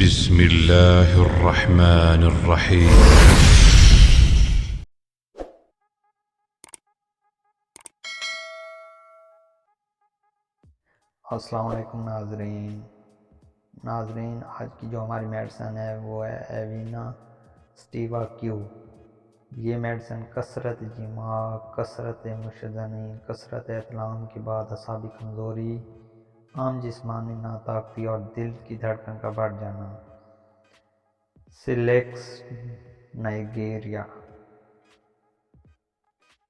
بسم اللہ الرحمن الرحیم۔ السلام علیکم ناظرین، آج کی جو ہماری میڈیسن ہے وہ ہے ایوینا سٹیوا کیو۔ یہ میڈیسن کثرت جماع، کثرت مشدنی، کثرت احتلام کے بعد اعصابی کمزوری، عام جسمانی ناطاقتی اور دل کی دھڑکن کا بڑھ جانا، سلیکس نائجیریا،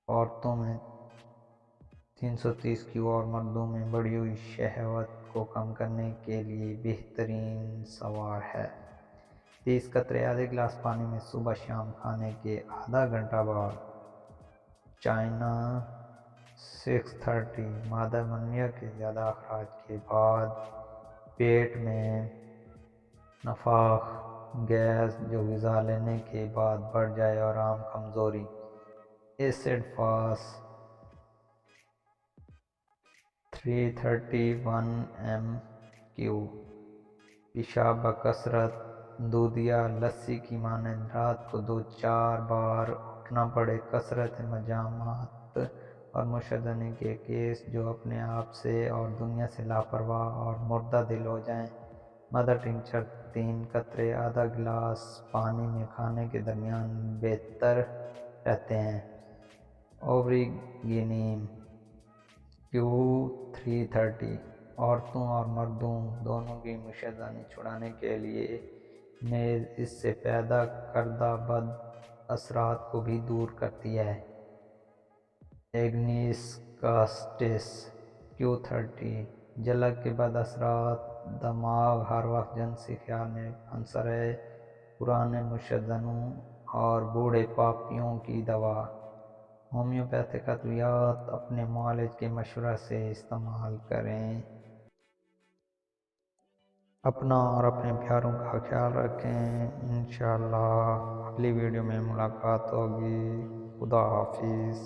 عورتوں میں 330 کیو اور مردوں میں بڑھی ہوئی شہوت کو کم کرنے کے لیے بہترین سوار ہے۔ 30 قطرے آدھے گلاس پانی میں صبح شام کھانے کے آدھا گھنٹہ بعد۔ چائنا 630 مادہ منویہ کے زیادہ اخراج کے بعد پیٹ میں نفاخ گیس جو غذا لینے کے بعد بڑھ جائے اور عام کمزوری۔ ایسڈ فاس 331 MQ، پیشاب بکثرت، دودھ یا لسی کی مانند رات کو 2-4 بار اٹھنا پڑے، کثرت مجامعات اور مشدنی کے کیس جو اپنے آپ سے اور دنیا سے لاپرواہ اور مردہ دل ہو جائیں۔ مدر ٹنکچر 3 قطرے آدھا گلاس پانی میں کھانے کے درمیان بہتر رہتے ہیں۔ اوریگینیم Q330 عورتوں اور مردوں دونوں کی مشدنی چھڑانے کے لیے نیز اس سے پیدا کردہ بد اثرات کو بھی دور کرتی ہے۔ ایگنیس کاسٹس Q30 جلد کے بد اثرات، دماغ ہر وقت جنسی خیال میں عنصر ہے، پرانے مشدنوں اور بوڑھے پاپیوں کی دوا۔ ہومیوپیتھک ادویات اپنے معالج کے مشورہ سے استعمال کریں۔ اپنا اور اپنے پیاروں کا خیال رکھیں۔ انشاءاللہ اگلی ویڈیو میں ملاقات ہوگی۔ خدا حافظ۔